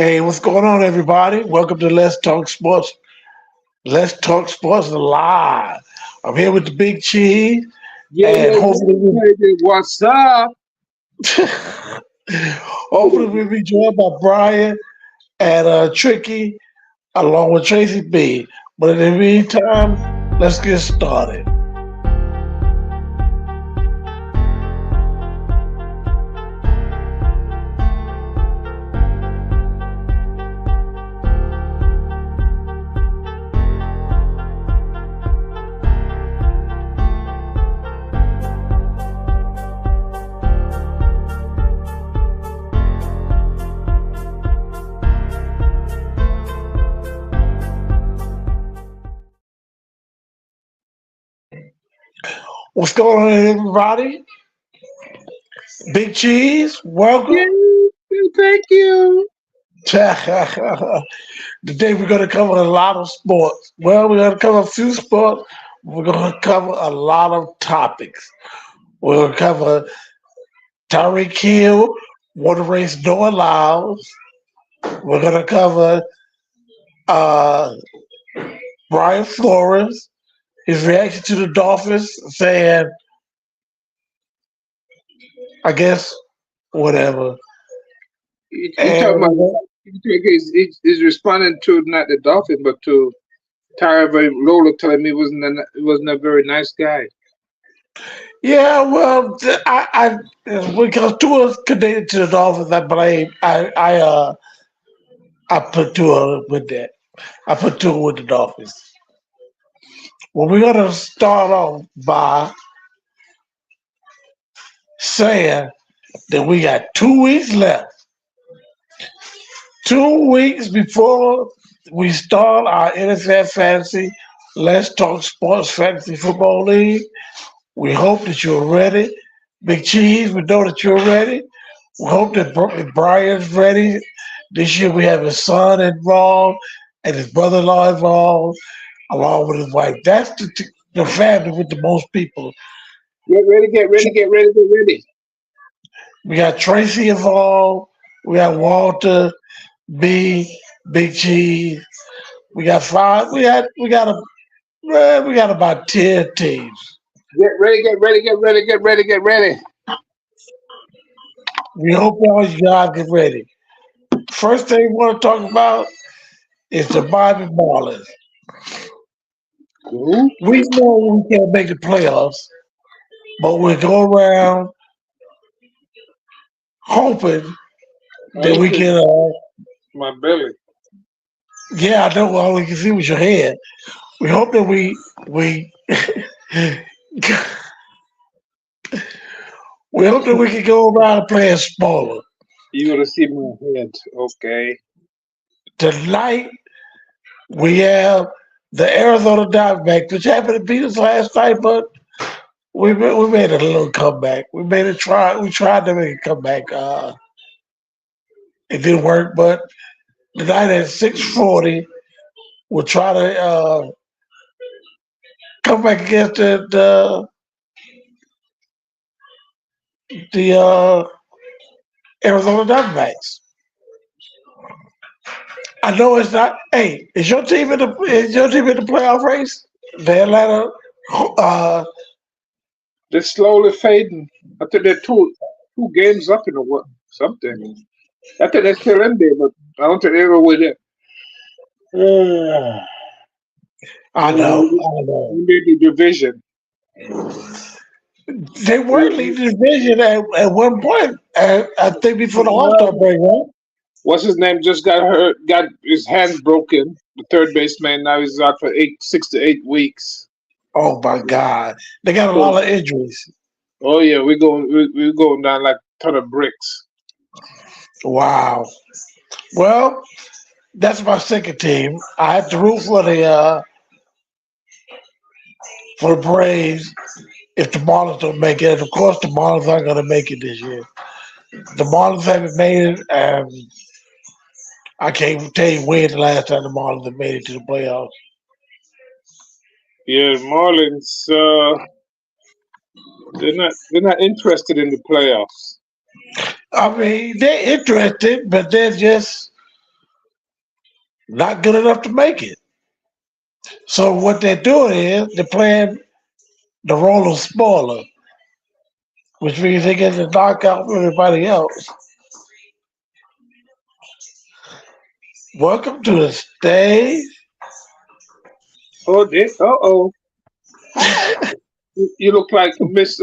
Hey, what's going on, everybody? Welcome to Let's Talk Sports. Let's Talk Sports Live. I'm here with the Big Cheese, Yeah, and yeah, yeah, baby. What's up? hopefully we'll be joined by Brian and Tricky, along with Tracy B. But in the meantime, let's get started. What's going on, everybody? Big Cheese, welcome. Yeah, thank you. Today we're going to cover a lot of sports. Well, we're going to cover a few sports. We're going to cover a lot of topics. We're going to cover Tyreek Hill, water race no allows. We're going to cover uh, Brian Flores, his reaction to the Dolphins, saying, I guess, whatever. You And talking about he's responding to not the Dolphin, but to Tyra Lola telling me he wasn't a very nice guy. yeah, well, because Tua connected to the Dolphins, I blame. I put Tua with that. I put Tua with the Dolphins. Well, we're gonna start off by saying that we got 2 weeks left. 2 weeks before we start our NFL fantasy. Let's talk sports fantasy football league. We hope that you're ready. Big Cheese, we know that you're ready. We hope that Brian's ready. This year we have his son involved and his brother-in-law involved, along with his wife. That's the family with the most people. Get ready, get ready, get ready, get ready. We got Tracy involved. We got Walter, B, Big Cheese. We got five. We got about 10 teams. Get ready, get ready, get ready, get ready, get ready. We hope all you guys get ready. First thing we want to talk about is the Miami Marlins. Who? We know we can't make the playoffs, but we go around hoping that we Anything can. my belly. Yeah, I know all we can see was your head. We hope that we we hope that we can go around playing smaller. You gotta see my head. Okay. Tonight we have the Arizona Diamondbacks, which happened to beat us last night, but we made a little comeback. We made a try. We tried to make a comeback. It didn't work, but tonight at 6:40, we'll try to come back against the Arizona Diamondbacks. I know it's not. Hey, is your team in the playoff race? The Atlanta. Uh, They're slowly fading. I think they're two games up in the what something. I think they're still in there, but I don't think they're with it. I know. I know. In the division. They were leading the division at one point. I think before the All Star break, right? What's his name? Just got hurt, got his hand broken. The third baseman now he's out for 6 to 8 weeks. Oh my God, they got a lot of injuries. Oh yeah, we're going down like a ton of bricks. Wow. Well, that's my second team. I have to root for the Braves if the Marlins don't make it. And of course, the Marlins aren't going to make it this year. The Marlins haven't made it, and I can't tell you when the last time the Marlins have made it to the playoffs. Yeah, Marlins. They're not interested in the playoffs. I mean, they're interested, but they're just not good enough to make it. So what they're doing is they're playing the role of spoiler, which means they get to knock out everybody else. Welcome to the stage. Oh, oh. You look like Miss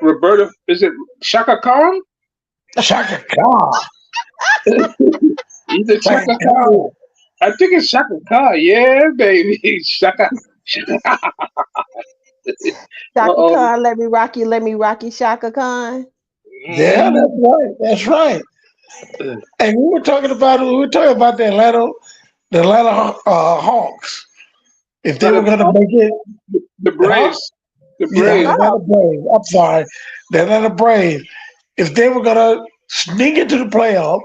Roberta. Is it Shaka Khan? Shaka Khan. Is it Shaka Shaka Khan? Khan. I think it's Shaka Khan. Yeah, baby. Shaka. Uh Shaka oh. Khan, let me rock you, Shaka Khan. Yeah, Mm. that's right. That's right. And we were talking about the Atlanta Hawks. If they Not were the going to Hawks, make it, the huh? Braves. The Yeah, the Braves. Atlanta Braves. I'm sorry, the Atlanta Braves. If they were going to sneak into the playoffs,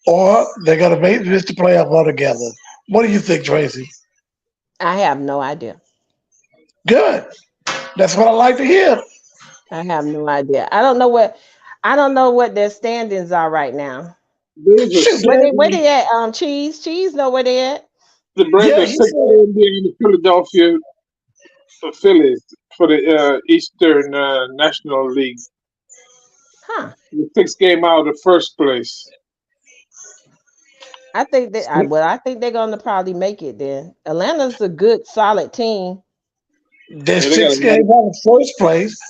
or they're going to miss the playoff altogether. What do you think, Tracy? I have no idea. Good. That's what I like to hear. I have no idea. I don't know what their standings are right now. Braves are Shoot, six. Where they at? Cheese know where they at? The Braves yeah, are he six said. games behind the Philadelphia Phillies for the Eastern National League. Huh. The six game out of the first place. I think they're gonna probably make it then. Atlanta's a good solid team. There's Yeah, they got a six lot of games out of first place,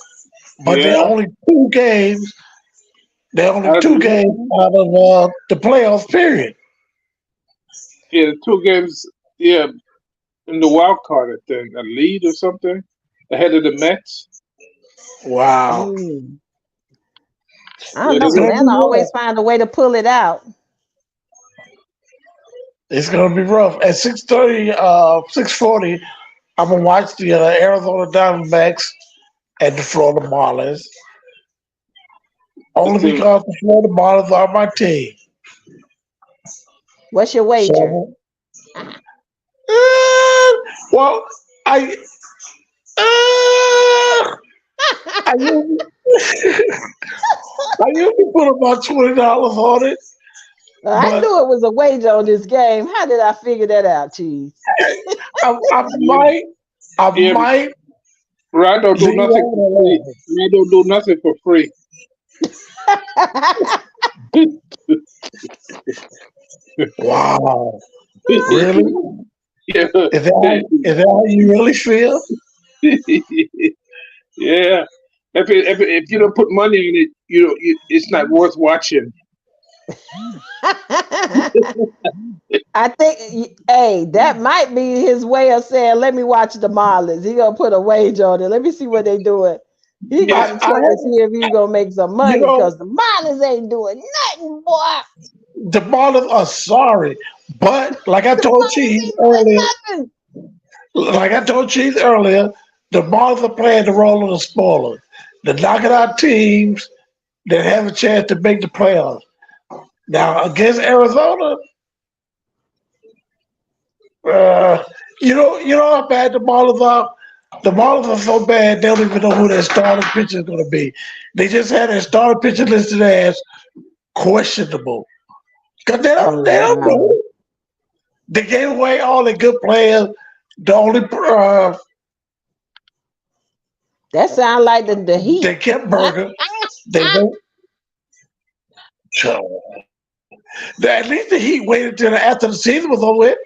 but they're yeah. only two games. They're only Out of two the games out of the playoffs. Period. yeah, two games yeah in the wild card, I think, a lead or something ahead of the Mets. Wow, Mm. I don't Yeah, know. they it's got gonna be Atlanta rough. always find a way to pull it out. It's gonna be rough. At 6:30, 6:40, I'm gonna watch the Arizona Diamondbacks and the Florida Marlins. to Only see. because the Florida Marlins are my team. What's your wager? So, well, I uh, I usually, I usually put about $20 on it, I but knew it was a wager on this game. How did I figure that out, Cheese? I Yeah, might I yeah, might Rod don't do leave nothing out for free. alone. Rod don't do nothing for free. Wow, really? Yeah. Is that how you really feel? Yeah. If you don't put money in it, it's not worth watching. I think, hey, that might be his way of saying, "Let me watch the Marlins." He gonna put a wager on it. Let me see what they doing. He Yeah. got I, to I try to see if he's gonna make some you money know because the Marlins ain't doing nothing, boy. the Marlins are sorry, but The Marlins ain't doing nothing. Like I told Chief earlier, the Marlins are playing the role of the spoiler. They're knocking out teams that have a chance to make the playoffs. Now against Arizona, uh, you know how bad the Marlins are. The Marlins are so bad they don't even know who their starting pitcher is going to be. They just had their starting pitcher listed as questionable because they Oh don't they don't wow, know. They gave away all the good players. The only that sound like the they Heat. kept Burger. They don't. So, at least the Heat waited until after the season was over with.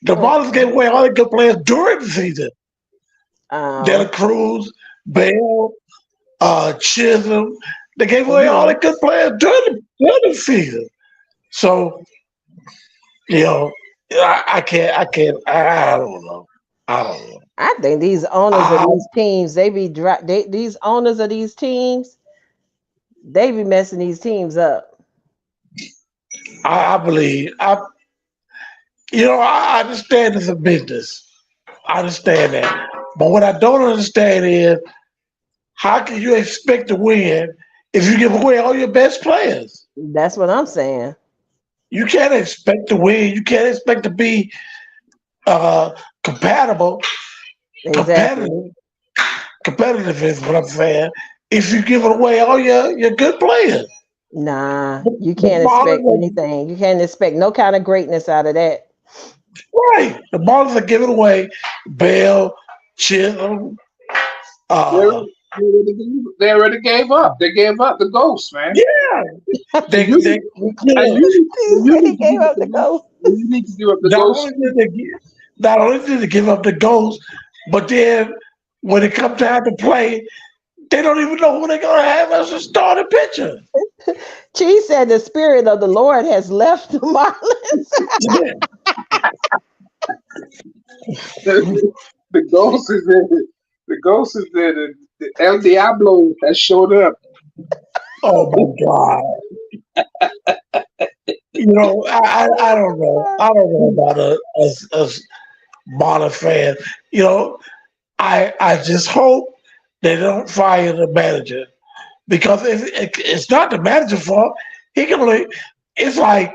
The Marlins gave away all the good players during the season. Dela Oh, Cruz, Bell, Chisholm. They gave away all the mhm. good players during the season. So, you know, I don't know. I don't know. I think these owners of I, these teams, these owners of these teams, they be messing these teams up. I believe, I understand it's a business. I understand that. But what I don't understand is how can you expect to win if you give away all your best players? That's what I'm saying. You can't expect to win. You can't expect to be uh, compatible, Exactly. competitive. Competitive is what I'm saying. If you give away all your good players, Nah, The, you the can't expect Marlins anything. You can't expect no kind of greatness out of that. right. The Marlins are giving away Bell, Chisholm. They Uh, already, they already gave up. They gave up the ghost, man. yeah, And they you they need, you and know, He said he need to gave give up up the the ghost. ghost. You need to give up the not ghost. only did they give, not only did they give up the goals, but then when it comes time to play, they don't even know who they're gonna have as a starting pitcher. Cheese said the spirit of the Lord has left the Marlins. The ghost is in. The ghost is in. And the El Diablo has showed up. Oh my God. You know, I don't know. I don't know about us Marlins fan. You know, I just hope they don't fire the manager because if it's not the manager's fault, he can only. It's like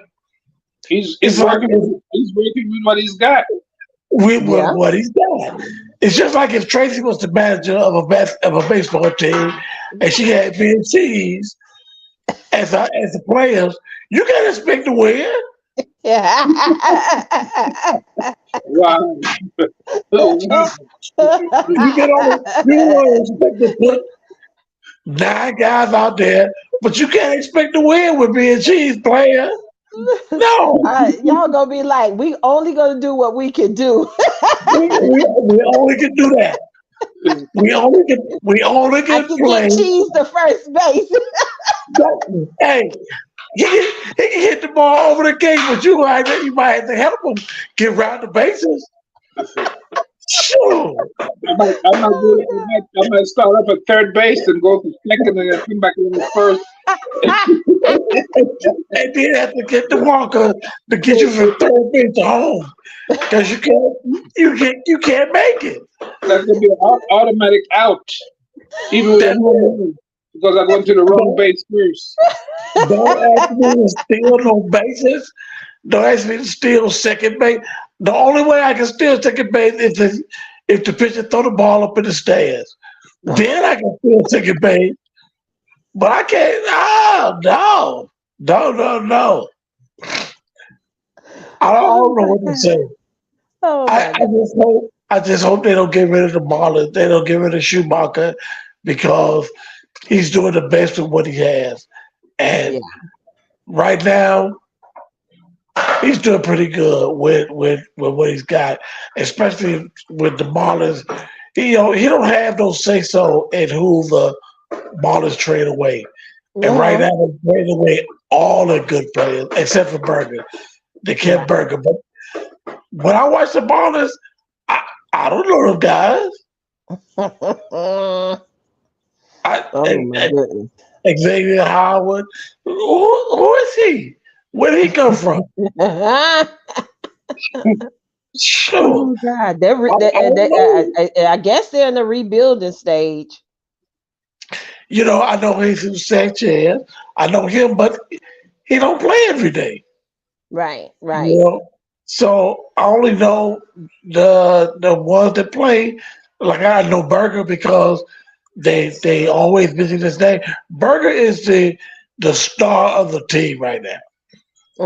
He's it's he's like working. if He's working with what he's got. with Yeah. what he's got. It's just like if Tracy was the manager of of a baseball team, and she had me and Cheese as the players. You can't expect to win. Yeah. Wow. You only expect to put 9 guys out there, but you can't expect to win with being Cheese player. No, Y'all gonna be like, we only gonna do what we can do. we only can do that. We only I can can play. get Cheese to first base. Hey, he can hit the ball over the gate, but you might have to help him get around the bases. Sure. I might start up at third base and go to second and then come back in at first. And then have to get the walker to get you from third base to home because you can't make it. That's gonna be an automatic out, even with a That's home it. run, because I went to the wrong Don't base first. don't ask me to steal no bases. Don't ask me to steal second base. The only way I can steal second base is if the pitcher throw the ball up in the stands. Then I can steal second base. But I can't. No. I don't Oh know my what to god. say. Oh I, my I god. just hope. I just hope they don't get rid of the Marlins. They don't get rid of Schumacher because he's doing the best with what he has. And Yeah. right now, he's doing pretty good with what he's got, especially with the Marlins. He don't have no say so in who the Marlins trade away. And right Hmm. now, they're trading away all the good players except for Berger. They kept Right. Berger, but when I watch the Marlins, I, I don't know them guys. Oh I, my goodness. Xavier Howard, who is he? Where did he come from? Sure, Oh God. They're, I don't know. I guess they're in the rebuilding stage. I know Jesus Sanchez. I know him, but he don't play every day. Right. You Right. know, so I only know the ones that play. Like I know Berger because they always mention his name. Berger is the star of the team right now,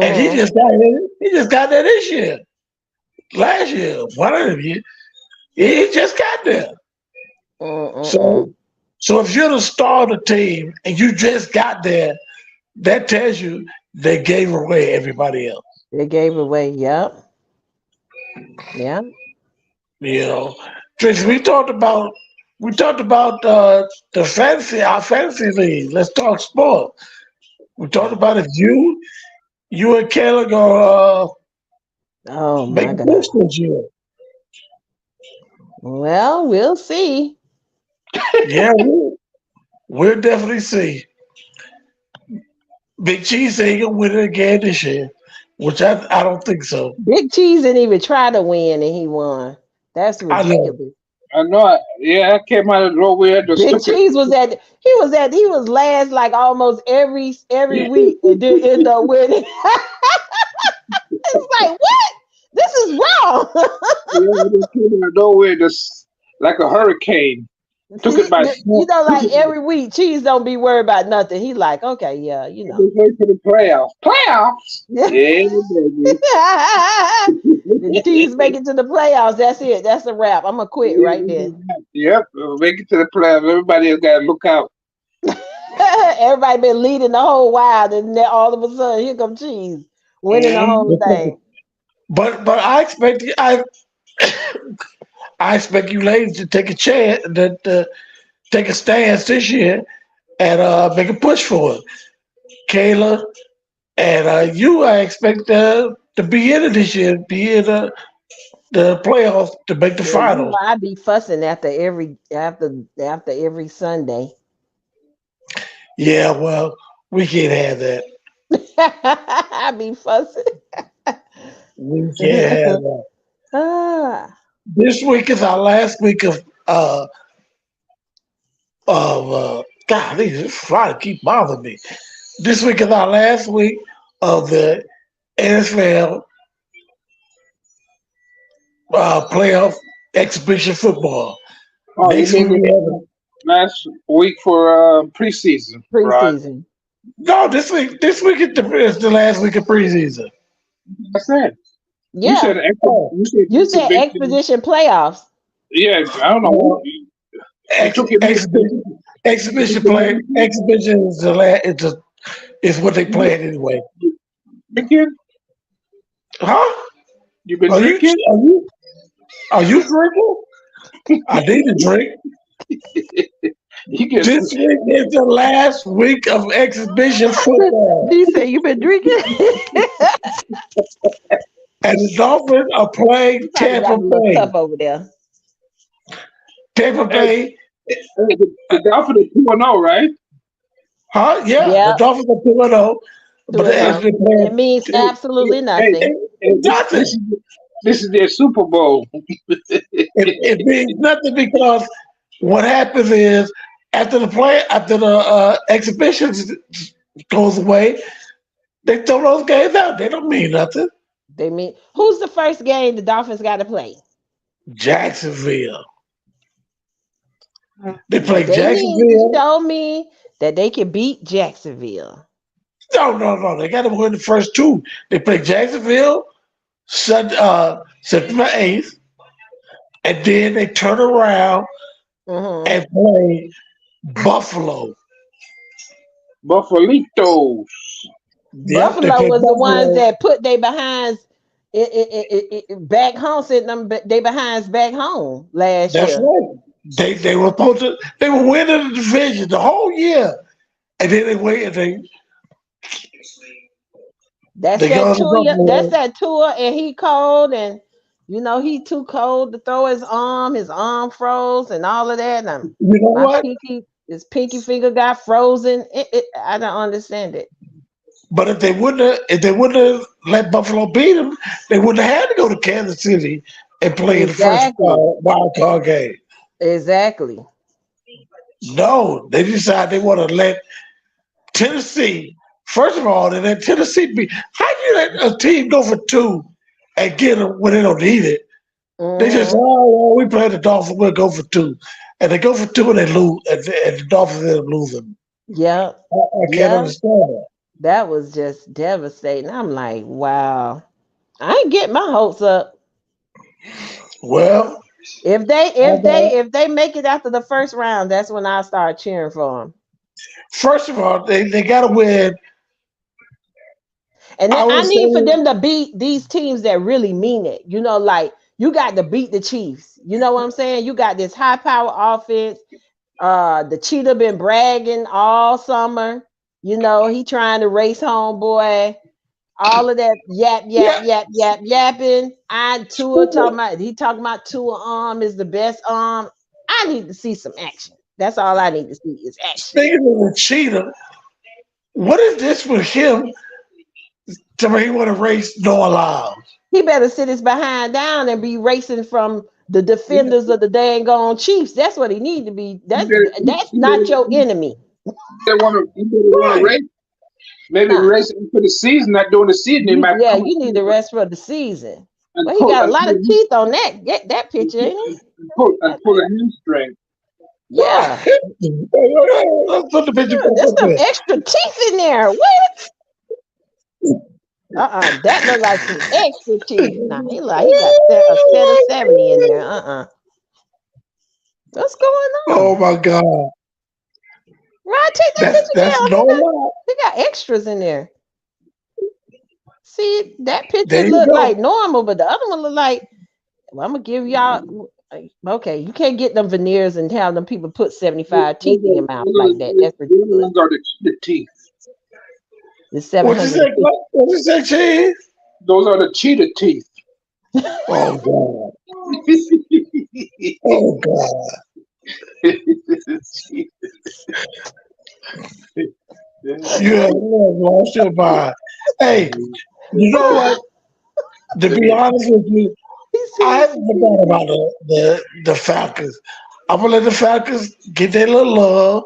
and he Hmm. just got it. He just got there this year, last year, one of them years. He just got there. So Mm-mm-mm. so if you're the star of the team and you just got there, that tells you they gave away everybody else. They gave away. Yep. Yep. You know, Tracy, we talked about our fantasy league. Let's talk sport. We talked about if you and Kayla gonna Oh make my a God. push this year. Well, we'll see. Yeah, we'll definitely see. Big Cheese said he gonna win it again this year, which I don't think so. Big Cheese didn't even try to win and he won. That's I know. ridiculous. I know. Yeah, I came out of nowhere. The Big stupid. Cheese he was last like almost every week and did end up winning. It's like what? This is wrong. Yeah, I just came out of nowhere, just like a hurricane. Took it by You storm. know, Took like it every week, Cheese don't be worried about nothing. He like, okay, yeah, you know. way to the playoffs. Playoffs? Yeah, baby. The Cheese make it to the playoffs. That's it. That's a wrap. I'm gonna quit right there. Yep, make it to the playoffs. Everybody else got to look out. Everybody been leading the whole wild, and then all of a sudden, here come Cheese winning the whole thing. But I expect you ladies to take a chance, to take a stance this year and make a push for it. Kayla and you, I expect to be in it this year, be in the playoffs to make the Yeah, you know finals. I be fussing after every Sunday. Yeah, well, we can't have that. I be fussing. We can't have that. Ah, This week is our last week God, this fly to keep bothering me. This week is our last week of the NFL playoff exhibition football. Oh, you Next week mean we have last week for preseason, right? preseason. no. Is the last week of preseason. I said. You Yeah, said Oh, you said you said exhibition. expedition playoffs. Yeah, I don't know. no, You took it. exhibition is the last. Is what they You play anyway. drinking? Huh? You been Are you drinking? are you are you drinking? I need to drink. You get This week is the last week of exhibition football, You say you been drinking? and the Dolphins are playing Probably got a little tough over there. Tampa hey, Bay, the Dolphins are 2-0, right? huh? Yeah, the Yep, Dolphins are 2-0, but they 2-0. actually It playing means absolutely Hey, nothing. nothing. this is their Super Bowl. It means nothing because what happens is after the exhibitions goes away, they throw those games out. They don't mean nothing. They mean who's the first game the Dolphins got to play? Jacksonville. They But play they need to Jacksonville. show me that they can beat Jacksonville. No. They got to win the first two. They play Jacksonville September 8th, and then they turn around Hmm. and play Buffalo. Buffalitos. Yep, they Buffalo play was the ones Buffalo. that put they behinds back home, sitting them they behinds back home last That's year. right. They were winning the division the whole year, and then they wait and That's they go that to tour. That's Buffalo. that tour, and he cold, and he too cold to throw his arm. His arm froze, and all of that. And You know my what? his pinky finger got frozen. I don't understand it. But if they wouldn't have let Buffalo beat them, they wouldn't have had to go to Kansas City and play in the first Exactly. wild card game. Exactly. No, they decided they want to let Tennessee. First of all, they let Tennessee be. How you let a team go for two and get them when they don't need it? They just say, Hmm. oh, well, we play the Dolphins, we'll go for two, and they go for two and they lose, and the Dolphins end up losing. Yep. I can't Yep. understand that. That was just devastating. I'm like, wow. I ain't get my hopes up. Well, If they I if they got, if they make it after the first round, that's when I start cheering for them. first of all, they got to win. And then I I would need for say, them to beat these teams that really mean it. Like you got to beat the Chiefs. You know what I'm saying? You got this high power offense. The cheetah been bragging all summer. He trying to race home, boy. All of that yeah, yapping. He talking about Tua arm is the best arm. I need to see some action. That's all I need to see is action. speaking of the cheetah, what is this with him? To me, he want to race Noah Lyles. He better sit his behind down and be racing from the You defenders of the dang gone Chiefs. That's what he need to be. That's better, that's not your enemy. you better want to Right. race. Maybe Huh. race for the season, not during the season. They might Yeah, come you need the rest for the season. and Well, he pull got a and lot pull, of teeth on that picture, ain't and pull a hamstring. Yeah. Let's put the picture back There's up some there. extra teeth in there. What? That look like some extra teeth. Nah, he got a set of 70 in there. What's going Oh on? my God. Right, take that picture That's down. no lie. He got extras in there. See, that picture There you look go. like normal, but the other one look like. Well, I'm gonna give y'all. Okay, you can't get them veneers and have them people put 75 teeth in your mouth like that. That's The other ridiculous. ones are the teeth. It's What you say, 750. Clark? What you say, Cheese? Those are the cheetah teeth. Oh God. Oh God. You have lost your mind. Hey, you know what? To be honest with you, He I said haven't forgot about the Falcons. I'm gonna let the Falcons get their little love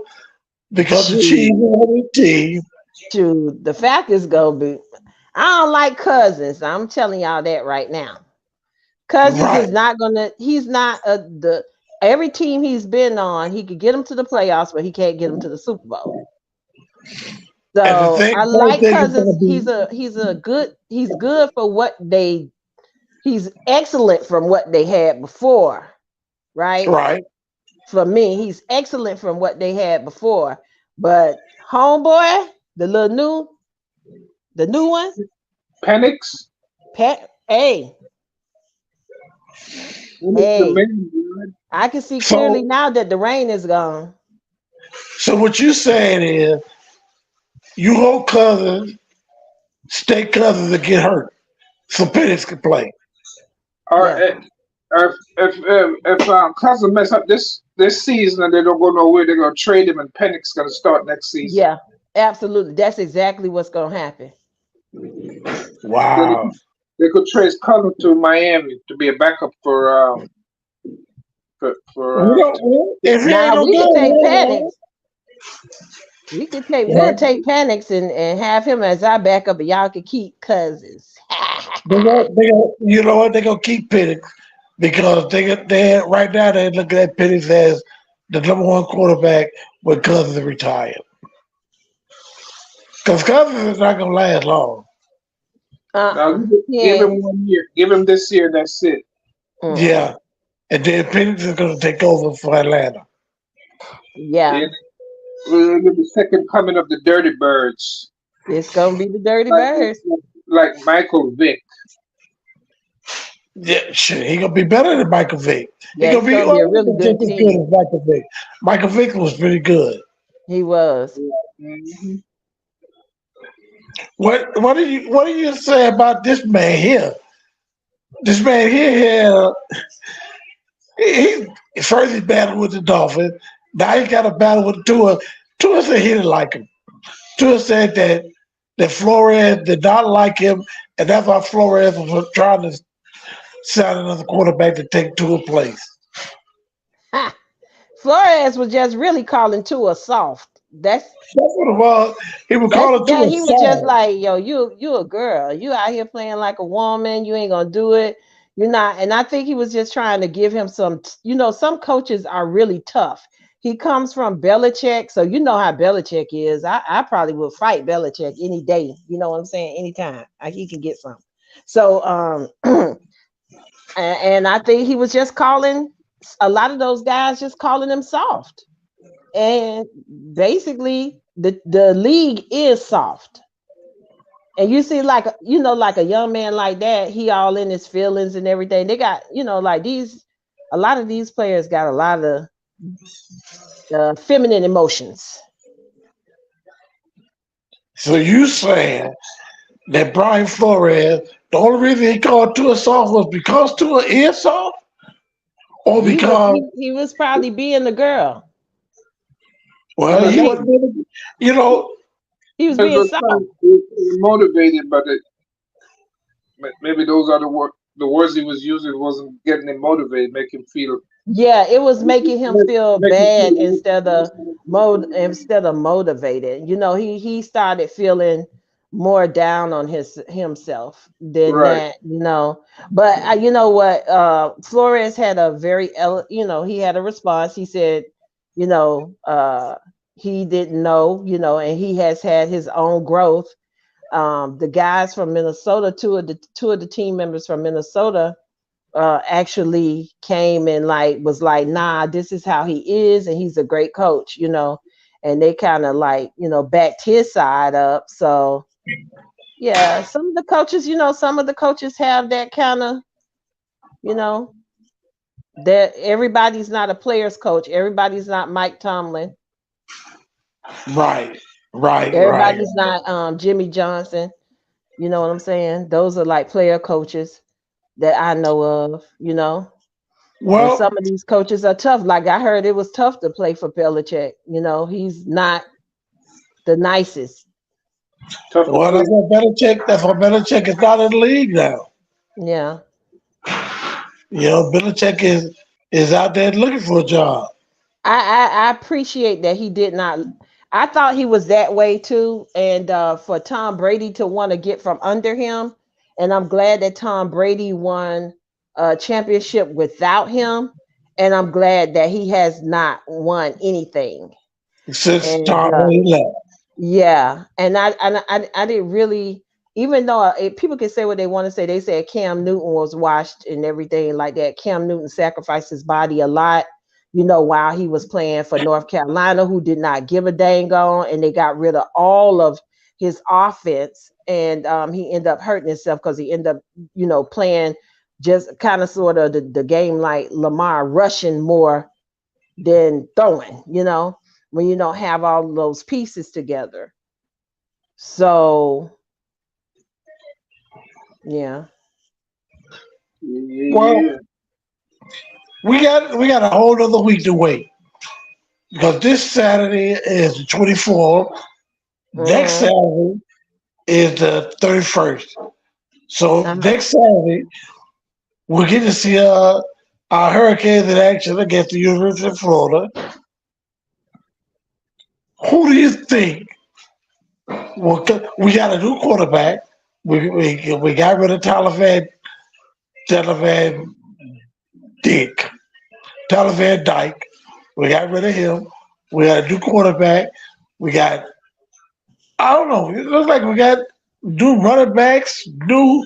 because the Chiefs shoot, are the team. shoot. The fact is gonna be. I don't like Cousins. I'm telling y'all that right now. Cousins Right. is not gonna. He's not the. Every team he's been on, he could get them to the playoffs, but he can't get them to the Super Bowl. And the So thing, I first like thing is Cousins. gonna be He's good for what they. He's excellent from what they had before, right? right. For me, he's excellent from what they had before. But homeboy, the new one, Penix, Pat. Hey, Penix the hey, main dude. I can see clearly So now that the rain is gone. so what you saying is you hope Cousins stay Cousins and get hurt so Penix can play. Or Yeah, if Cousin mess up this season and they don't go nowhere, they're gonna trade him and Penix gonna start next season. yeah, absolutely. That's exactly what's gonna happen. Then Wow. they could trade Cousin to Miami to be a backup We for don't, if he ain't Now no we good, could take we Penix. We'll don't. take Penix and have him as our backup, and y'all can keep Cousins. You know what? They're gonna keep Penix because they right now they're looking at Penix as the number one quarterback when Cousins retired. Because Cousins is not gonna last long. now give Yeah. him 1 year, give him this year, that's it. Mm-mm. Yeah, and then Penix is gonna take over for Atlanta. Yeah. Then we're the second coming of the Dirty Birds, It's gonna be the Dirty Birds. like Michael Vick. Yeah, shit, he gonna be better than Michael Vick. He Yeah, gonna it's be gonna be a really just good as good team. as Michael Vick. Michael Vick was pretty good. He was. Mhm. What do you say about this man here? This man here, first he battled with the Dolphins. Now he got a battle with Tua. Tua said he didn't like him. Tua said that Flores did not like him, and that's why Flores was trying to sign another quarterback to take Tua's place. Ha! Flores was just really calling Tua soft. That's what it was. He was calling Tua He was just soft. like, yo, you a girl. You out here playing like a woman. You ain't gonna do it. You're not. And I think he was just trying to give him some. Some coaches are really tough. He comes from Belichick, so you know how Belichick is. I probably would fight Belichick any day. You know what I'm saying? Anytime he can get some. So and I think he was just calling a lot of those guys just calling him soft. And basically the league is soft. And you see, like like a young man like that, he all in his feelings and everything. They got, like a lot of these players got a lot of feminine emotions. So you saying that Brian Flores, the only reason he called Tua soft was because Tua is soft, or He was because he was probably being the girl, well but he wasn't, maybe you know, he was Because being they're soft. motivated, but maybe those are the words he was using wasn't getting him motivated, make him feel Yeah, it was making him feel make him bad feel instead of motivated. He started feeling more down on himself than right. that. But you know what? Flores had a very he had a response. He said, he didn't know, and he has had his own growth. The guys from Minnesota, two of the team members from Minnesota, actually came and was like, nah, this is how he is, and he's a great coach, and they kind of backed his side up. So yeah, some of the coaches have that kind of, you know, that everybody's not a player's coach. Everybody's not Mike Tomlin. Right, right. Everybody's not Jimmy Johnson. You know what I'm saying? Those are like player coaches that I know of. And Well, some of these coaches are tough. Like I heard it was tough to play for Belichick. He's not the nicest. Tough to well, play. that's what Belichick. That's what Belichick is not in the league now. Yeah. Belichick is out there looking for a job. I appreciate that he did not. I thought he was that way too, and for Tom Brady to want to get from under him, and I'm glad that Tom Brady won a championship without him, and I'm glad that he has not won anything. Since And Tom Brady left. yeah, and I didn't really, even though people can say what they want to say. They said Cam Newton was washed and everything like that. Cam Newton sacrificed his body a lot, while he was playing for North Carolina, who did not give a dang on, and they got rid of all of his offense, and he ended up hurting himself because he ended up, playing just kind of sort of the game like Lamar, rushing more than throwing, when you don't have all those pieces together. So yeah. Yeah, Well, yeah. we got a whole other week to wait because this Saturday is the 24th. Next Mm-hmm. Saturday is the 31st. So Uh-huh. next Saturday we'll get to see our Hurricanes in action against the University of Florida. Who do you think? Well, we got a new quarterback. We got rid of Televan Dick, Televan Dyke. We got rid of him. We got a new quarterback. We got, I don't know. It looks like we got new running backs, new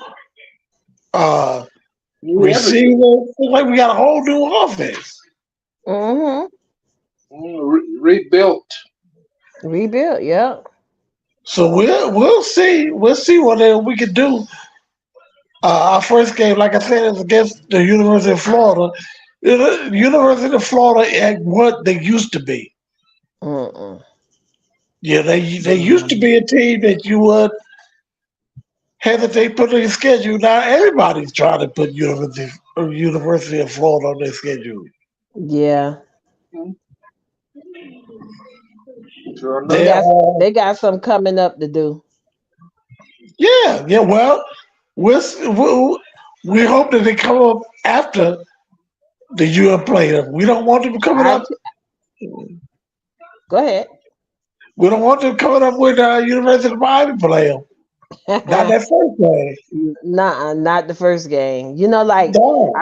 uh, New everything. receivers. Looks like we got a whole new offense. Mm-hmm. Rebuilt. Rebuild, yeah. So we'll see. We'll see what we can do. Our first game, like I said, is against the University of Florida. The University of Florida ain't what they used to be. Mm-mm. Yeah, they used to Mm. be a team that you would hesitate put on your schedule. Now everybody's trying to put University of Florida on their schedule. Yeah. Mhm. Sure They enough. They got are, they got some coming up to do. yeah. Well, we hope that they come up after the UM play them. We don't want them coming I up. Go ahead. We don't want them coming up with University of Miami play them. Not that first game. Nah, not the first game. Like No.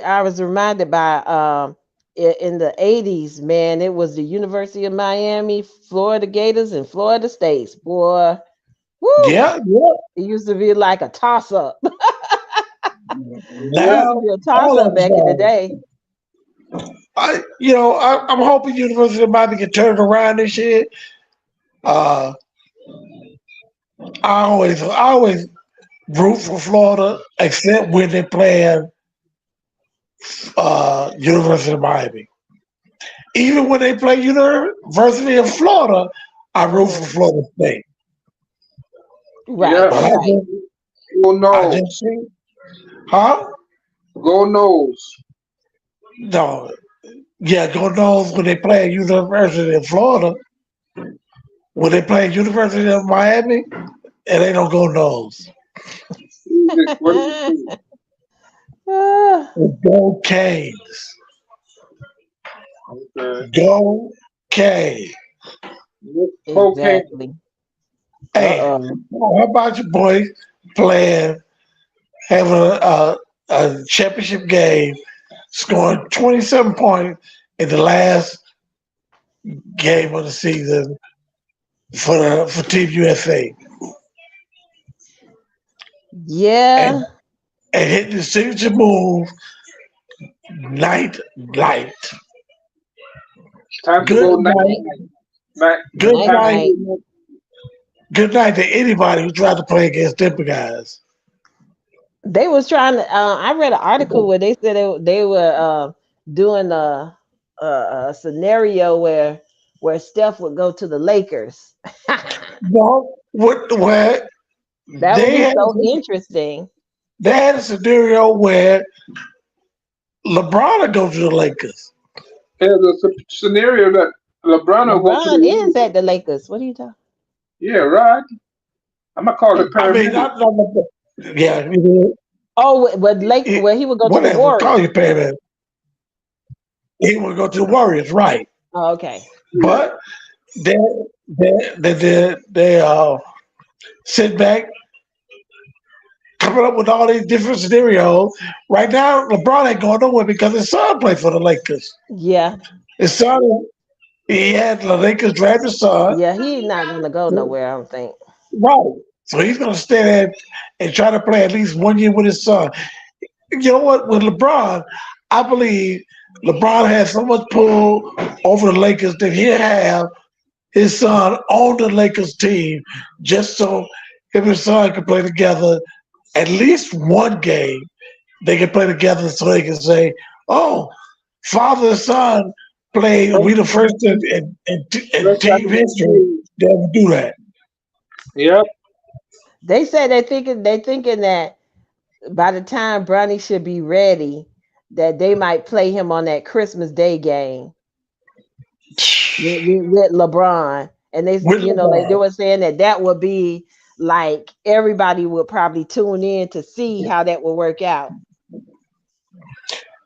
I was reminded by in the 80s, man, it was the University of Miami, Florida Gators, and Florida States. Boy, woo! Yeah, yeah. It used to be like a toss up. It Yeah. used to Now be a toss all up of us back in the are. day. I'm hoping University of Miami can turn it around this year. Uh, I always root for Florida, except when they play University of Miami. Even when they play University of Florida, I root for Hmm. Florida State. Right, Yeah. But right. Go I just nose. see, huh? Go nose. No, yeah, go knows when they play University of Florida. When they play University of Miami, and they don't go nose. What is it? Too? Ah, Go Canes. Okay. Go Canes. Cocaine. exactly. Hey, Uh-oh. how about your boys playing, having a championship game, scoring 27 points in the last game of the season for Team USA and Yeah, and hit the signature move night light. Time to Good go night night, night. Night. good night Time to night, night. go night. good night to anybody who tried to play against them guys. They was trying to. I read an article where they said they were doing a scenario where Steph would go to the Lakers. No, where That would they be had so interesting. they had a scenario where LeBron would go to the Lakers. There's a scenario that LeBron will go to LeBron the is Lakers. at the Lakers. What are you talking? Yeah, right. I'm gonna call it I mean, paramedic. yeah, Oh, with Lake, it, where he would go to the whatever. Call Warriors. your parents. He would go to the Warriors, right? Oh, okay. Yeah. But they sit back, coming up with all these different scenarios. Right now, LeBron ain't going nowhere because his son played for the Lakers. Yeah, His son, he had the Lakers draft his son, yeah. He's not gonna go nowhere. I don't think. right? So he's going to stay there and try to play at least 1 year with his son. You know what? With LeBron, I believe LeBron has so much pull over the Lakers that he'll have his son on the Lakers team just so him and his son can play together at least one game. They can play together so they can say, "Oh, father and son played. We the first in First time team in history NBA. to ever do that." Yep. They said they thinking that by the time Bronny should be ready, that they might play him on that Christmas Day game with LeBron, and With they LeBron, were saying that would be like everybody would probably tune in to see how that would work out.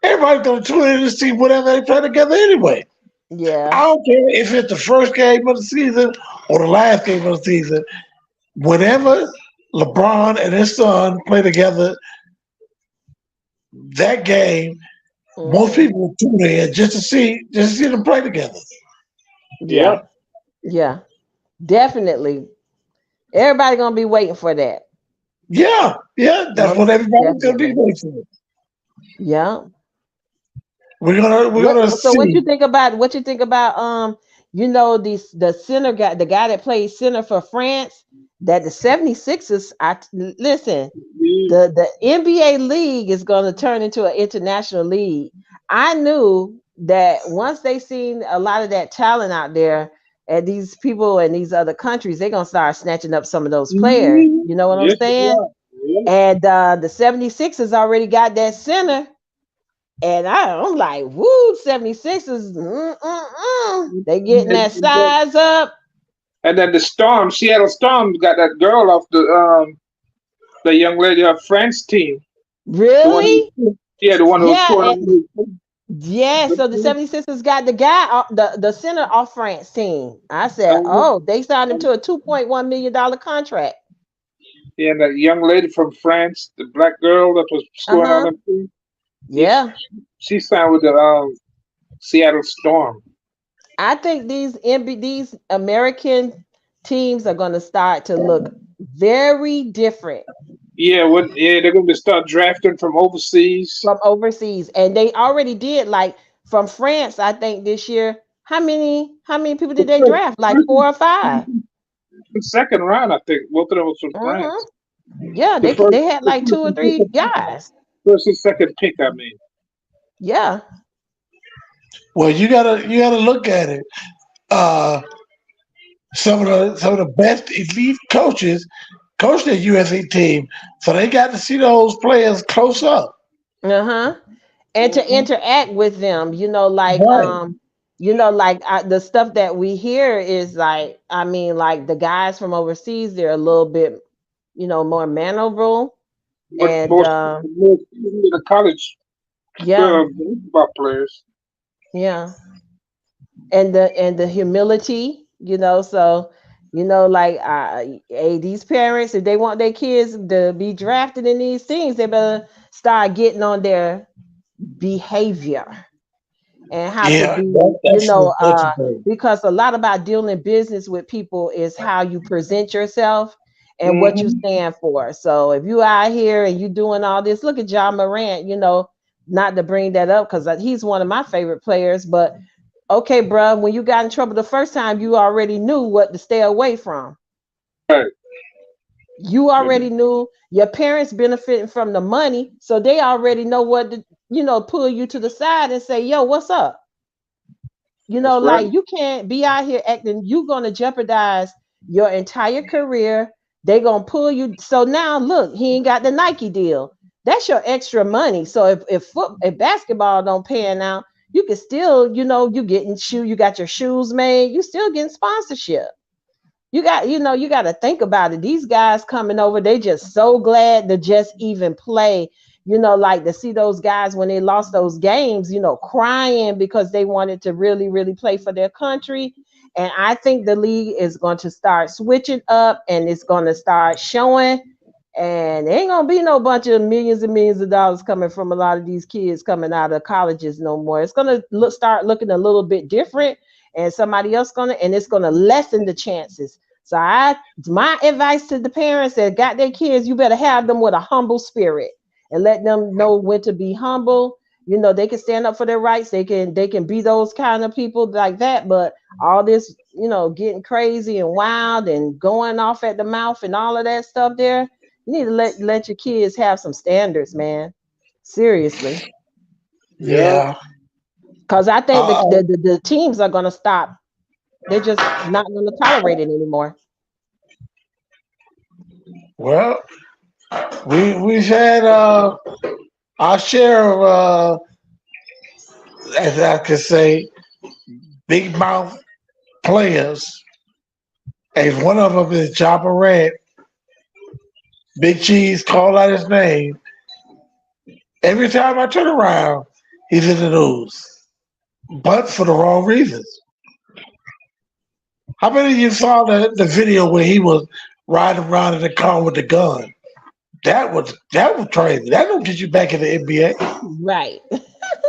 everybody's gonna tune in to see whatever they play together anyway. I Yeah. don't care if it's the first game of the season or the last game of the season. Whenever LeBron and his son play together, that game, most Hmm. people will tune in just to see them play together. Yeah. Yep. Yeah. Definitely. Everybody gonna be waiting for that. Yeah, yeah, that's what Most everybody's gonna be definitely. waiting for. Yeah. We're gonna So what you see. think about the center guy, the guy that plays center for France, that the 76ers listen, the NBA league is going to turn into an international league. I knew that once they seen a lot of that talent out there and these people in these other countries, they're going to start snatching up some of those players. Mhm. You know what I'm Yes, you saying? are. Yeah. And the 76ers already got that center. And I'm like, woo, 76ers, they getting And, that and then size up. and then the Storm, Seattle Storm got that girl off the young lady of France team. The one Really? who, yeah, the one who was Yeah, scoring and on yeah, so the the 76ers got the guy the center off France team. I said, uh, oh, they signed him to a $2.1 million contract. and that young lady from France, the black girl that was scoring on Uh-huh. them team. She Yeah. she signed with the Seattle Storm. I think these American teams are gonna start to look very different Yeah, they're gonna start drafting from overseas. from overseas. And they already did, like from France, I think this year. How many people The did they first, draft? Like first, four or five. and second round, I think both of them was from Hmm. France. Yeah, The first, they had the like two first or and three second, guys. first and second pick. I mean, Yeah. Well, you gotta look at it. Uh, some of the best elite coaches coach the USA team, so they got to see those players close up. Uh-huh. And to hmm interact with them, Right. the stuff that we hear is like, I mean, like the guys from overseas, they're a little bit, more mannerable. but And most the college yeah, basketball players. yeah. And the humility, so like hey, these parents, if they want their kids to be drafted in these things, they better start getting on their behavior. and how to Yeah, be, that's an important thing. because a lot about dealing business with people is how you present yourself and what you Mm-hmm. stand for. So if you out here and you doing all this, look at John Morant, not to bring that up because he's one of my favorite players, but okay, bro, when you got in trouble the first time, you already knew what to stay away from. Right. You already knew your parents benefiting from the money, so they already know what to, pull you to the side and say, yo, what's up? That's right. Like you can't be out here acting, you're gonna jeopardize your entire career. They gonna pull you. So now look, he ain't got the Nike deal. That's your extra money. So if basketball don't pan out, you can still, you getting you got your shoes made, you still getting sponsorship. You got to think about it. These guys coming over, they just so glad to just even play. Like to see those guys when they lost those games, crying because they wanted to really, really play for their country. And I think the league is going to start switching up and it's going to start showing. And there ain't gonna be no bunch of millions and millions of dollars coming from a lot of these kids coming out of colleges no more. It's gonna start looking a little bit different, and somebody else and it's gonna lessen the chances. So my advice to the parents that got their kids, you better have them with a humble spirit and let them know when to be humble. They can stand up for their rights. They can be those kind of people like that. But all this, getting crazy and wild and going off at the mouth and all of that stuff there, you need to let your kids have some standards, man. Seriously. Yeah. Yeah. Because I think Uh, the teams are gonna stop. They're just not gonna tolerate it anymore. well, we've had our share of as I could say, big mouth players. And one of them is John Morant. Big Cheese called out his name. Every time I turn around, he's in the news, but for the wrong reasons. How many of you saw the video where he was riding around in the car with the gun? That was crazy. That don't get you back in the NBA. Right.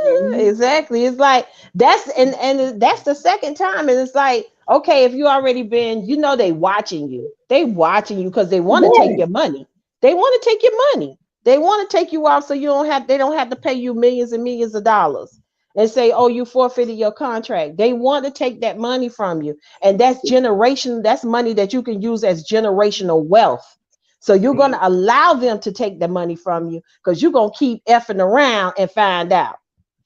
Mm-hmm. Exactly. It's like that's the second time, and it's like, okay, if you already been, they watching you. They watching you because they want to take Right. your money. They want to take your money. They want to take you off so they don't have to pay you millions and millions of dollars and say, oh, you forfeited your contract. They want to take that money from you. And that's money that you can use as generational wealth. So you're gonna allow them to take the money from you because you're gonna keep effing around and find out.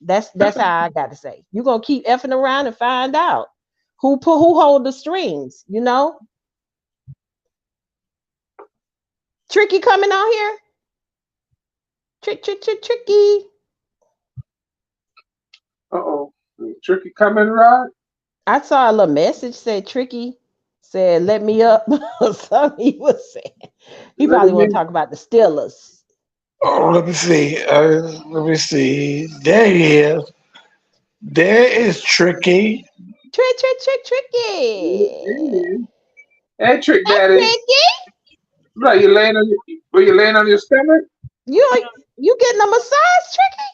That's how I got to say. You're gonna keep effing around and find out who hold the strings. Tricky coming out here. Tricky. Uh-oh. Tricky coming, Rod? I saw a little message said Tricky said let me up or something he was saying. He Let probably want to me. talk about the Steelers. Oh, let me see. Let me see. There he is. There is Tricky. Tricky. Hey, Trick Hey, Daddy. Tricky. Right, were you laying on your stomach? You getting a massage, Tricky?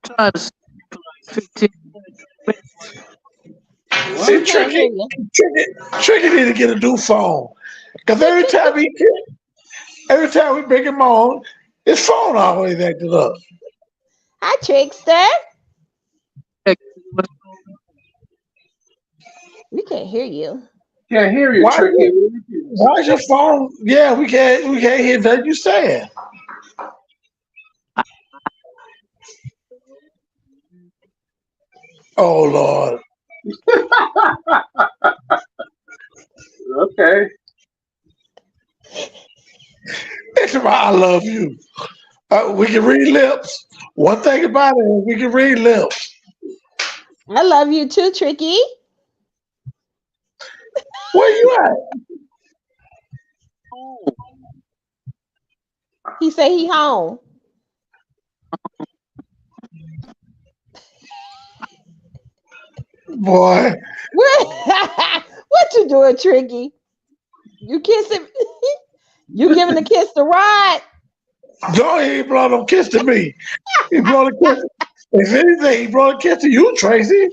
Plus 15 We See, What? can't hear Tricky, you. Tricky need to get a new phone. Because every time we bring him on, his phone always acting up. Hi, Trickster. minutes. We can't hear you. Can't hear you, Why? Tricky. Why's your phone? Yeah, we can't hear that you saying. Oh Lord, Okay. that's why I love you. We can read lips. One thing about it is we can read lips. I love you too, Tricky. Where you at, He say he home. boy? What you doing, Tricky? You kissing? You giving a kiss to Rod? Go ahead, blow no kiss to me. He blow the kiss. If anything, he brought a kid to you, Tracy.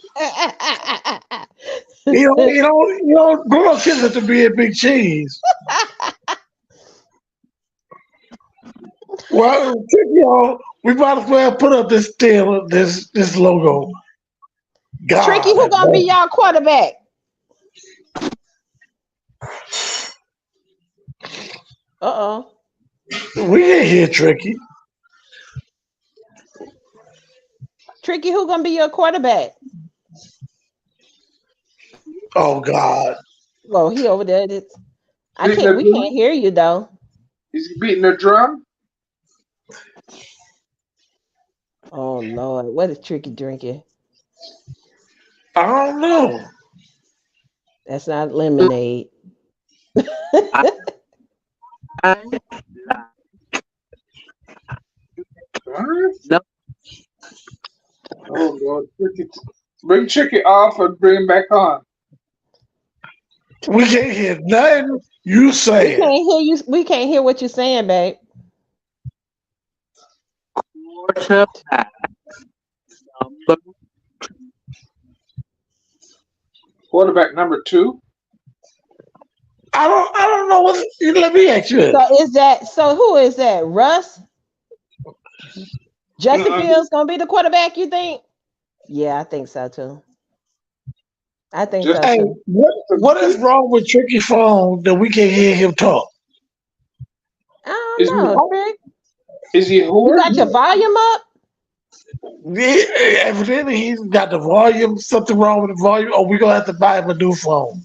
Grown up kids have to be a big cheese. Well, y'all, we might as well put up this still this logo. God, Tricky, who gonna be y'all quarterback? Uh-oh. We ain't here, Tricky. Tricky, who gonna be your quarterback? Oh God. Well, he over there. We Beating can't the hear you though. Is he beating the drum? Oh Lord, what is Tricky drinking? I don't know. That's not lemonade. I, What? no, Oh Lord, bring Chicky off and bring him back on. We can't hear nothing you We saying. can't hear you. We can't hear what you're saying, babe. quarterback number. Quarterback number 2. I don't know what. Let me ask you this. So who is that? Russ? Justin Uh-uh. Fields gonna be the quarterback, you think? Yeah, I think so too. I think Just so Hey, too. what is wrong with Tricky phone that we can't hear him talk? I is don't he know, Trick. is he You got hoarse? your volume up? Evidently, he's got the volume. Something wrong with the volume. Or we gonna have to buy him a new phone.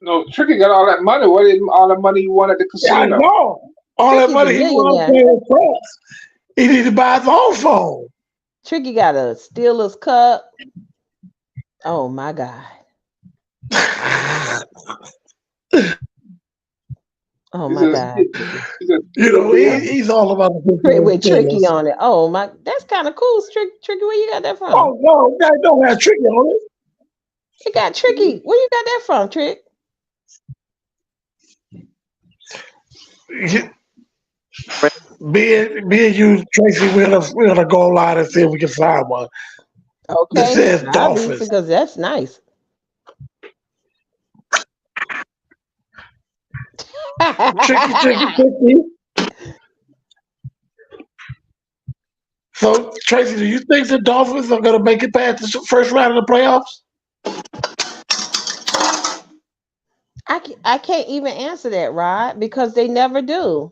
No, Tricky got all that money. What is all the money he won at the Yeah, I casino? know. All that Tricky's a money he wants millionaire. paying craps. He need to buy his own phone. Tricky got a Steelers cup. Oh my God. Oh He's my a, God. he's a He's all about the With Tricky Steelers. on it. Oh my, that's kind of cool. Tricky, where you got that from? Oh no, that don't have Tricky on it. You got Tricky. Where you got that from, Trick? Me and you, Tracy, we're gonna go online and see if we can find one. This Okay, says I'll be Dolphins. because that's nice. Tricky. So, Tracy, do you think the Dolphins are gonna make it past the first round of the playoffs? I can't even answer that, Rod, because they never do.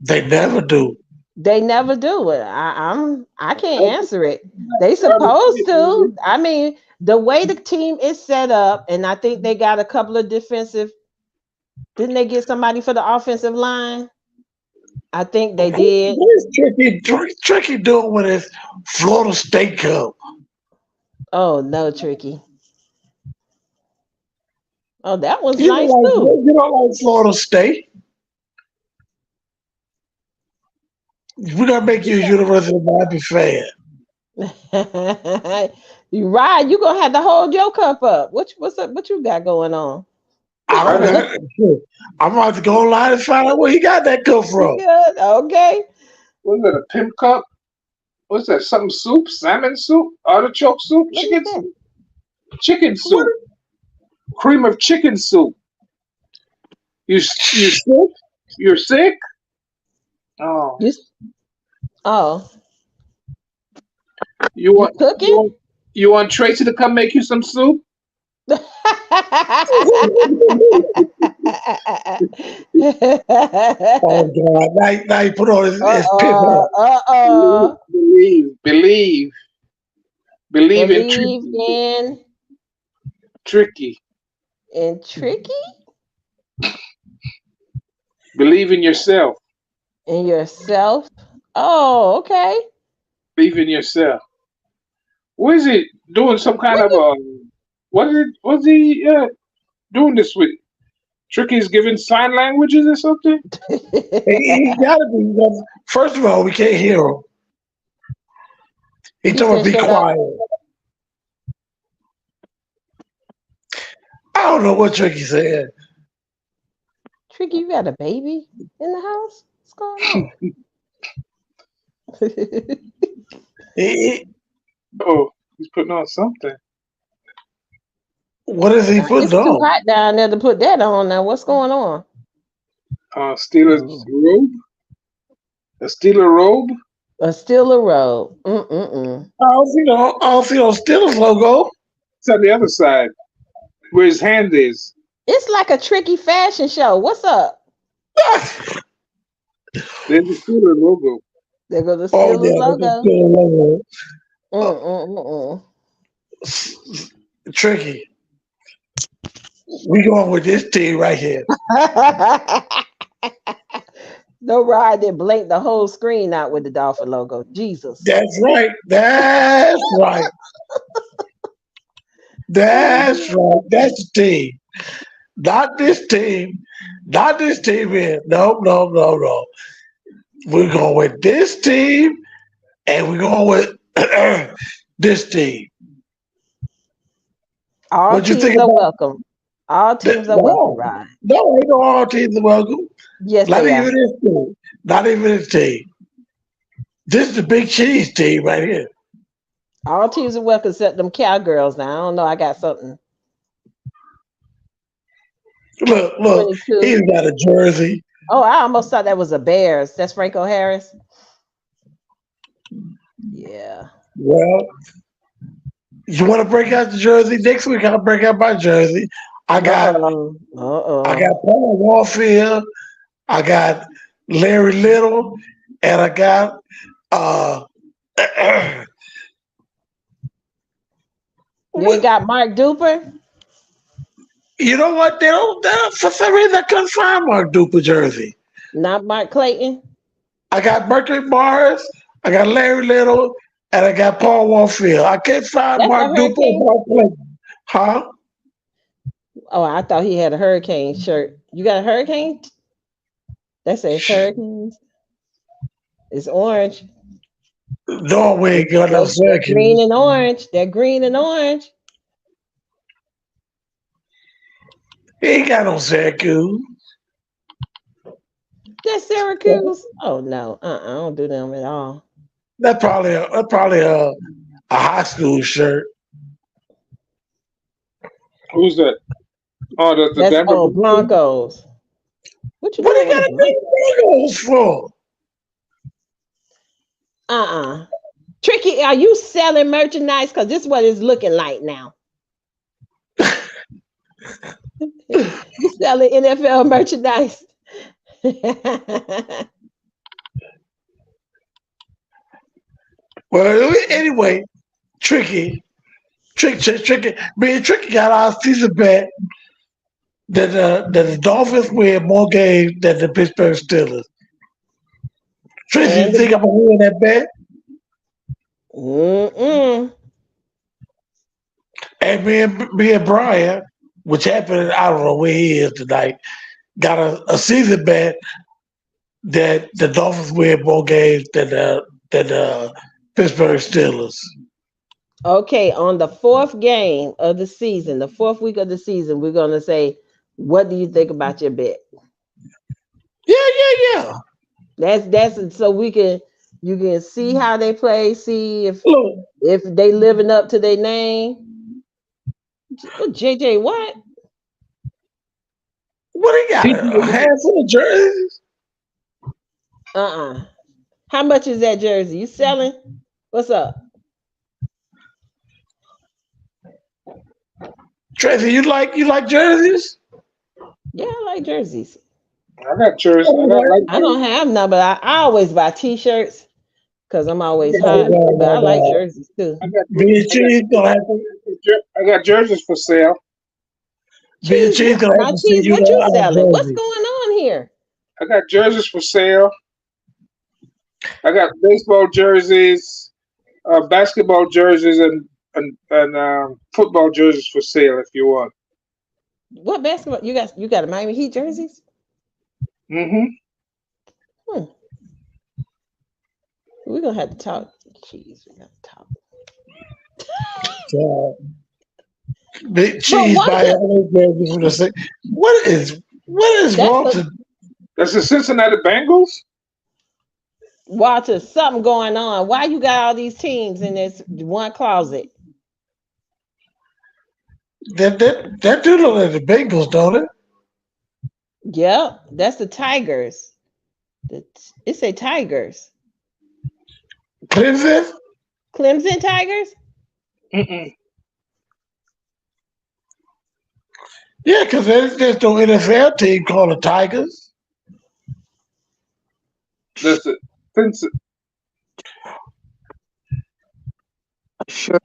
They never do. They never do it. I can't That's answer it. They part of supposed to. it. I mean, the way the team is set up, and I think they got a couple of defensive. Didn't they get somebody for the offensive line? I think they did. What is Tricky doing with his Florida State Cup? Oh no, Tricky. Oh, that was You don't nice like too. you don't like Florida State. We're gonna make you a University of Miami fan. You right. You gonna have to hold your cup up. What's up? What you got going on? I I don't know. know. I'm about to go online and find out where he got that cup You from. good? Okay. What's that? A pimp cup? What's that? Something soup? Salmon soup? Artichoke soup? What is Chicken that? soup? Chicken What? soup? Cream of chicken soup? You sick? You're sick? Oh, You oh you you want you cooking? want you want Tracy to come make you some soup? Oh God! Now he put on his pimp uh-uh, hat. uh-uh. Believe in Believe tricky. in Tricky Believe in yourself. in yourself. Oh, okay. Believe in yourself. What is he doing? Some kind of what is it? What's he doing this with? Tricky's giving sign languages or something? He gotta be. Because first of all, we can't hear him. He He told said, me be "Shut up, quiet. I don't know what Tricky said. Tricky. You got a baby in the house? What's going on?" He, Oh, he's putting on something. What is he putting It's too on? hot down there to put that on now. What's going on? Steelers Oh, robe. A Steeler robe. a Steeler robe. Mm-mm-mm. I don't see no Steelers logo. It's on the other side where his hand is. It's like a tricky fashion show. What's up? There's the Steeler logo. There goes the Oh Steelers yeah, that's a logo. Steelers logo. Mm-mm-mm. Tricky. We going with this team right here. No ride that blinked the whole screen out with the Dolphin logo. Jesus. That's right. That's right. That's right. That's the team. Not this team. Not this team here. No, no, no, no. We're going with this team and we're going with this team. All What you teams think are about welcome. All teams are welcome, no, Rod. no, ain't no all teams are welcome. Yes, Not they even are. this team. Not even this team. This is the Big Cheese team right here. All teams are welcome except them cowgirls. Now I don't know. I got something. Look, 22. he's got a jersey. Oh, I almost thought that was a Bears. That's Franco Harris. Yeah. Well, you want to break out the jersey? Next week I'll break out my jersey. I got Paul Warfield, I got Larry Little, and I got You ain't got Mark Duper? you know what? They don't for some reason I couldn't find Mark Duper jersey. Not Mark Clayton? I got Berkeley Morris, I got Larry Little, and I got Paul Warfield. I can't find That's a Mark Duper or Hurricane? Mark Clayton. Huh? Oh, I thought he had a Hurricane shirt. You got a Hurricane? That says Hurricanes. It's orange. No, we ain't got no They're green Syracuse. and orange. They're green and orange. He ain't got no Syracuse. That's Syracuse. Oh no. I don't do them at all. That's probably a high school shirt. Who's that? Oh, that's the That's Denver. Broncos. What you What doing they with got a to blanket? do Broncos for? Tricky, are you selling merchandise? Because this is what it's looking like now. You selling NFL merchandise? Well, anyway, Tricky. Me and Tricky got our season bet that the Dolphins win more games than the Pittsburgh Steelers. Tracy, you And think I'm gonna win that bet? And me and Brian, which happened, I don't know where he is tonight, got a season bet that the Dolphins win more games than the Pittsburgh Steelers. Okay, on the fourth game of the season, the fourth week of the season, we're gonna say, what do you think about your bet? Yeah. That's so you can see how they play, see Look, if they living up to their name. JJ, what? what he got? A handful of jerseys? How much is that jersey? You selling? What's up? Tracy, you like jerseys? Yeah, I like jerseys. I got jerseys. I don't have none, but I always buy t-shirts because I'm always hot. But I like jerseys too. I got jerseys for sale. Cheese, what you selling? What's going on here? I got jerseys for sale. I got baseball jerseys, basketball jerseys, and football jerseys for sale if you want. What basketball you got? You got a Miami Heat jerseys? Mm-hmm. We're gonna have to talk. Jeez, we gotta talk. Big Cheese by what is wrong? That's the Cincinnati Bengals. Walter, something going on. Why you got all these teams in this one closet? That do look like the Bengals, don't it? Yep, that's the Tigers. It say Tigers. Clemson? Clemson Tigers? Mm-mm. Yeah, because there's no NFL team called the Tigers. That's it. Since Sure.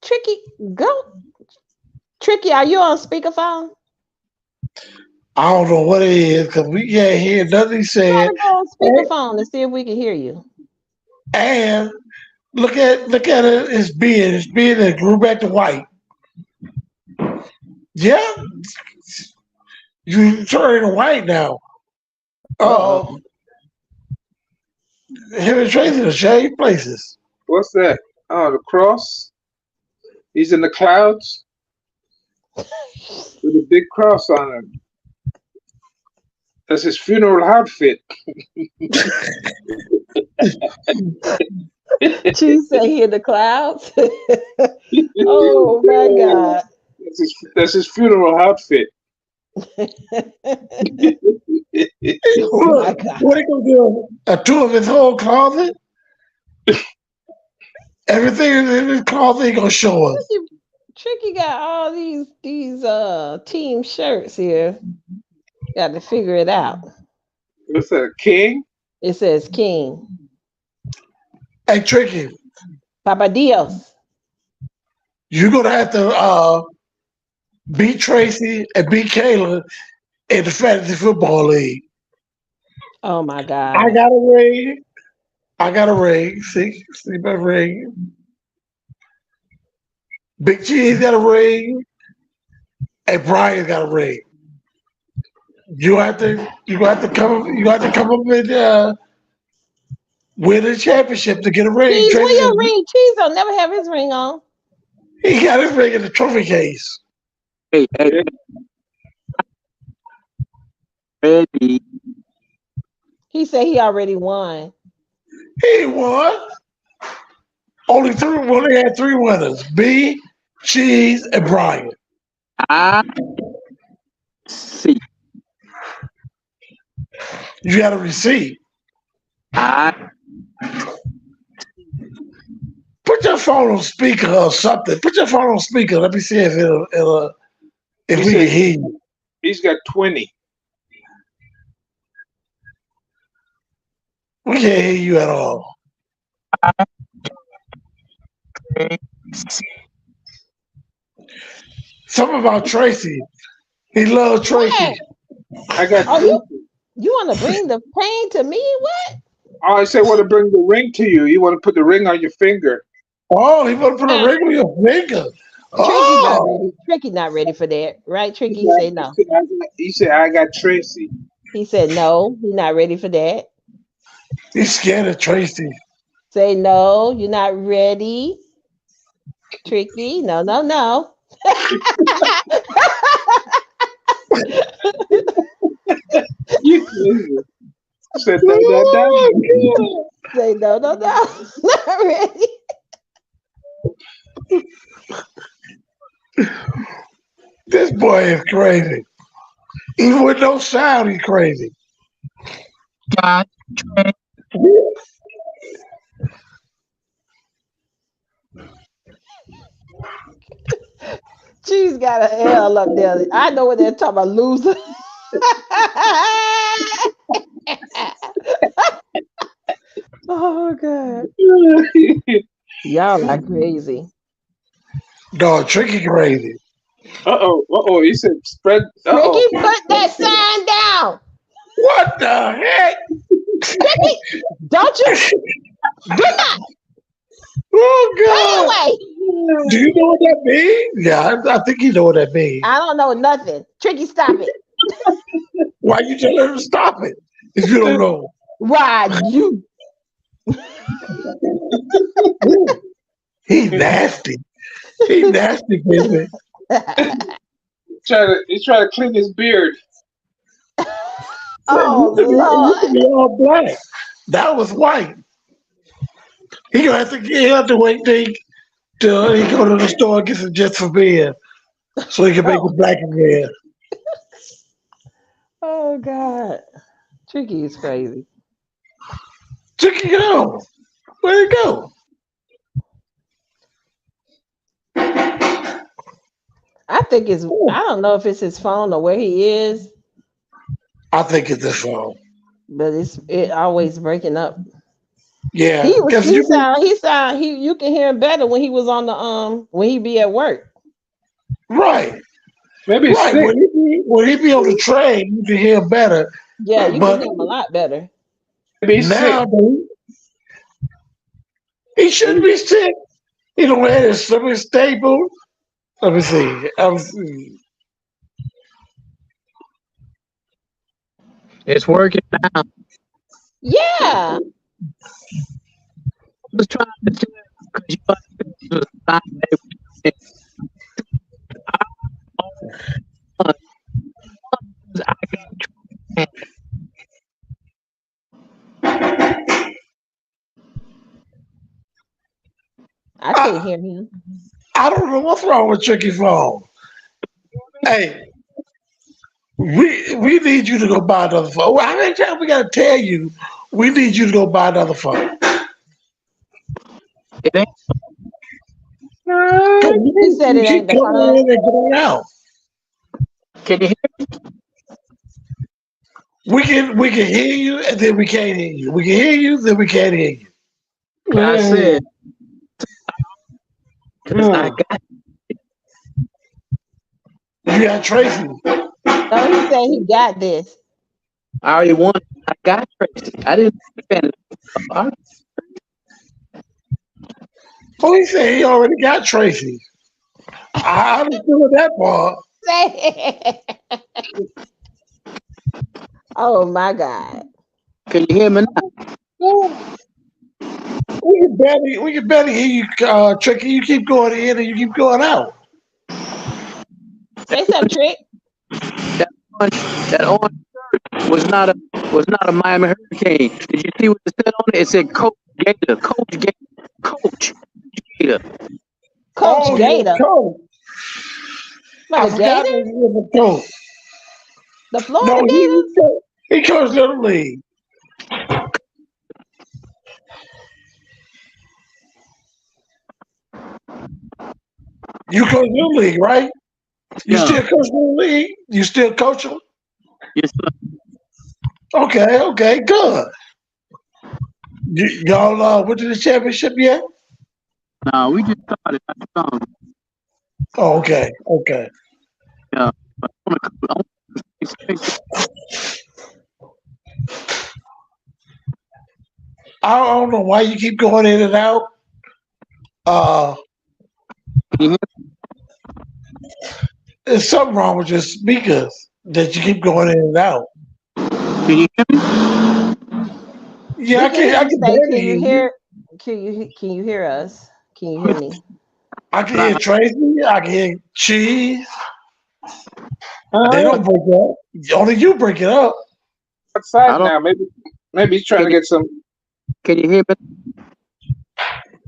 Tricky, go. Tricky, are you on speakerphone? I don't know what it is because we can't hear nothing he Try said. to go on speakerphone and see if we can hear you. And look at it, it's being it grew back to white. Yeah, you turning white now. Uh-oh. Him and Tracy to shade places. what's that? Oh, the cross. He's in the clouds with a big cross on him. That's his funeral outfit. She said he in the clouds. Oh my God. That's his funeral outfit. Oh my God. What are you gonna do? A tour of his whole closet? Everything in his closet he gonna show us. Tricky got all these team shirts here. Got to figure it out. What's that? King? It says King. Hey, Tricky, Papa Dios. you're gonna have to beat Tracy and beat Kayla in the fantasy football league. Oh my I God. got a ring. I got a ring. See my ring. Big Cheese got a ring, and Brian got a ring. You have to come up with win a championship to get a ring. Cheese, where Tracy, your ring? Cheese don't never have his ring on. he got his ring in the trophy case. Hey, ready. He said he already won. He won. Only had three winners: B, Cheese, and Brian. I see. You got a receipt. I Put your phone on speaker or something. Put your phone on speaker. Let me see if if He we said- can hear you. He's got 20. We can't hear you at all. Something about Tracy. He loves Tracy. I got Oh, 20. you want to bring the pain to me? What? Oh, I said, want to bring the ring to you. You want to put the ring on your finger. Oh, he want to put a ring on your finger. Tricky not Oh, ready. Tricky not ready for that, right? Tricky say no. He said, I got Tracy. He said no. He's not ready for that. he's scared of Tracy. Say no. You're not ready. Tricky. No. No. You crazy. Said, no. Say no. Not ready. This boy is crazy. Even with no sound, he's crazy. got She's got an L up there. I know what they're talking about, loser. Oh God. Y'all are crazy. Dog, Tricky crazy. Uh-oh. He said, spread. Uh-oh. Ricky, put that sign down. What the heck? Ricky, don't you do not Oh stay God! away. Do you know what that means? Yeah, I think you know what that means. I don't know nothing. Tricky, stop it. Why you telling him to stop it if you don't know? Why you He nasty. He nasty, baby. He's trying to clean his beard. It used to Oh be all black. That was white. He had to wait till he go to the store and get some just for beer so he can make Lord. it black again. Oh God. Tricky is crazy. Took it go. Where'd it go? I think it's I Oh, don't know if it's his phone or where he is, I think it's this phone. but it always breaking up. Yeah, because He you can hear him better when he was on the when he be at work. right, Maybe he's right. sick. When he be on the train, you can hear better. Yeah, you can But hear him a lot better. Maybe he's sick. now he shouldn't be sick. He don't have his stomach stable. Let me see. It's working now. I Yeah. was trying to tell you because you understand this was a sign they were I got I can't I, hear him. I don't know what's wrong with Tricky phone. Hey, we need you to go buy another phone. How many times we gotta tell you we need you to go buy another phone? it ain't. Because He said you it keep ain't the coming phone. in and going out. Can you hear? We can hear you and then we can't hear you. We can hear you, then we can't hear you. I said Mm, because I mm. got. You got Tracy. No, he said he got this. I already won. I got Tracy. I didn't understand it. All right. Oh, he said he already got Tracy. I understood that part. Say Oh my God. Can you hear me now? We can barely hear you, Tricky. You keep going in and you keep going out. Say something, Trick. That orange shirt was not a Miami Hurricane. Did you see what it said on it? It said Coach Gator, Coach Gator, Coach Gator. Coach Oh, you're a Gator coach. for I the forgot that Gators? he was a coach. The Florida No, Gators? he coached Little League. You coach Little League, right? You Yeah. still coach Little League? You still coach them? Yes, sir. Okay, good. Y'all went to the championship yet? No, we just started. Oh, okay. Yeah. But I wanna I don't know why you keep going in and out. Uh, Can you there's something wrong with your speakers that you keep going in and out. hear me? Yeah, We can hear I you can say, barely can you hear you. hear can you hear us? Can you hear me? I can hear Like, Tracy. I can hear Cheese. They Uh, don't break up. Only you break it up. I outside don't. now. Maybe he's trying Can to you get some. can you hear me?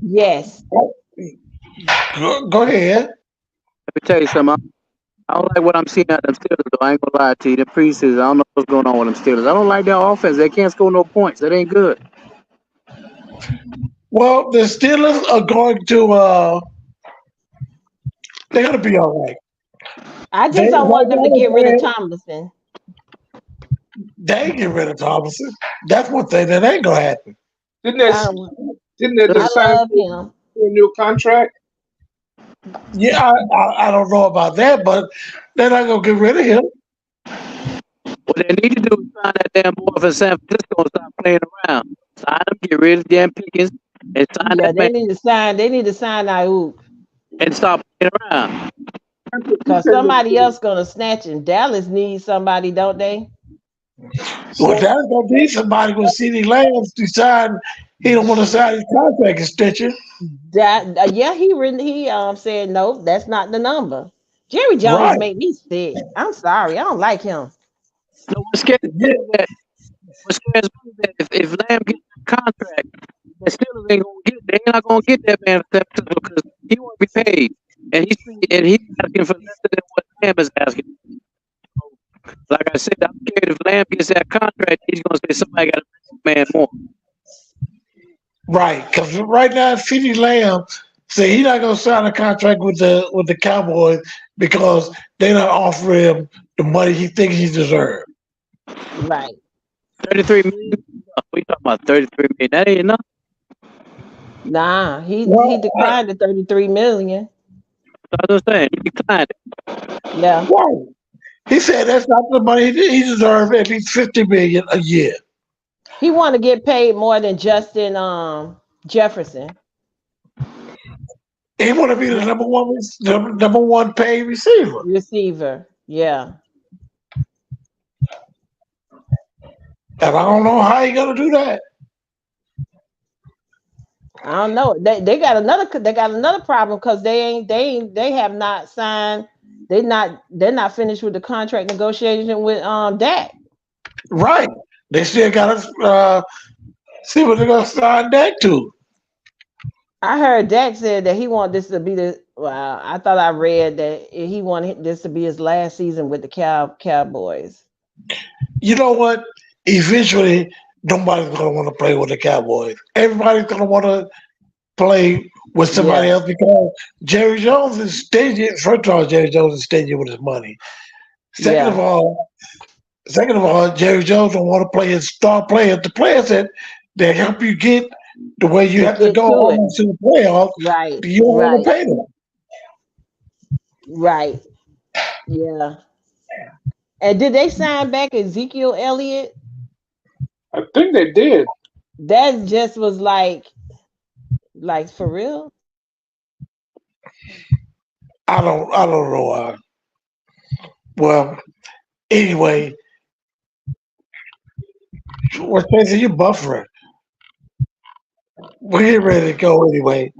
Yes. Go ahead. Let me tell you something. I don't like what I'm seeing out of them Steelers, though. I ain't gonna lie to you. The preseason, I don't know what's going on with them Steelers. I don't like their offense. They can't score no points. That ain't good. Well, the Steelers are going to. They're gonna be all right. I They just don't right want them to now get rid of they're Tomlinson. they ain't get rid of Thomason. That's one thing that ain't gonna happen. Didn't they? I don't Didn't they I just sign him love him. to a new contract? Yeah, I don't know about that, but they're not gonna get rid of him. What they need to do is sign that damn boy for San Francisco and stop playing around. Sign him, get rid of Dan Pickens, and sign Yeah, that man they need to sign Ayuk. and stop playing around. He Cause said somebody that else gonna snatch him. Dallas needs somebody, don't they? Well, San that's gonna be somebody with CD Lambs decide he don't want to sign his contract extension. That yeah, he said no, that's not the number. Jerry Jones Right. made me sick. I'm sorry, I don't like him. So what scares me Yeah, is that if Lamb gets a contract, the Steelers ain't gonna get. They ain't not gonna get that man because he won't be paid, and he's asking for less than what Lamb is asking. Like I said, I'm scared if Lamb gets that contract, he's gonna say somebody got to pay this man more. right. Because right now, CeeDee Lamb said he's not going to sign a contract with the Cowboys because they're not offering him the money he thinks he deserves. Right. 33 million. We talking about 33 million. That ain't enough. Nah, he Well, declined the 33 million. I understand. He declined it. Yeah. right. He said that's not the money he deserves. At least $50 million a year. He want to get paid more than Justin Jefferson. He want to be the number one paid receiver. Receiver. Yeah. And I don't know how he gonna do that. I don't know. They got another problem because they have not signed. They're not finished with the contract negotiation with Dak. Right. They still gotta see what they're gonna sign that to. I heard Dak said that he wanted this to be the. Well, I thought I read that he wanted this to be his last season with the Cowboys. You know what? Eventually, nobody's gonna want to play with the Cowboys. Everybody's gonna want to play with somebody Yeah, else because Jerry Jones is stingy. First of all, Jerry Jones is stingy with his money. Second of yeah. all, Jerry Jones don't want to play his star players. The players that help you get the way you To have to get go to it. almost to the playoffs. Right, You don't want right, to pay them. right. Yeah. And did they sign back Ezekiel Elliott? I think they did. That just was like for real. I don't know. Well, anyway, what's crazy? You buffering. We're getting ready to go anyway.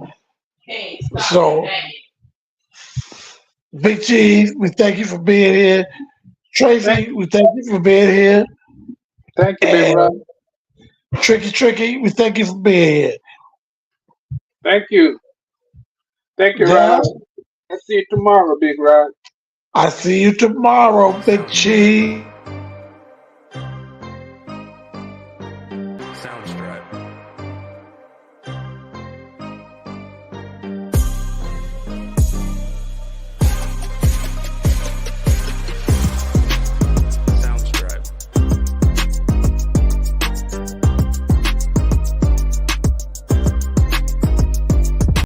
So, Big Cheese, we thank you for being here. Thank, Tracy, we thank you for being here. thank you, Big Rod. And Tricky, we thank you for being here. Thank you. Thank you, Yeah, Rod. I'll see you tomorrow, Big Rod. I see you tomorrow, Big Cheese.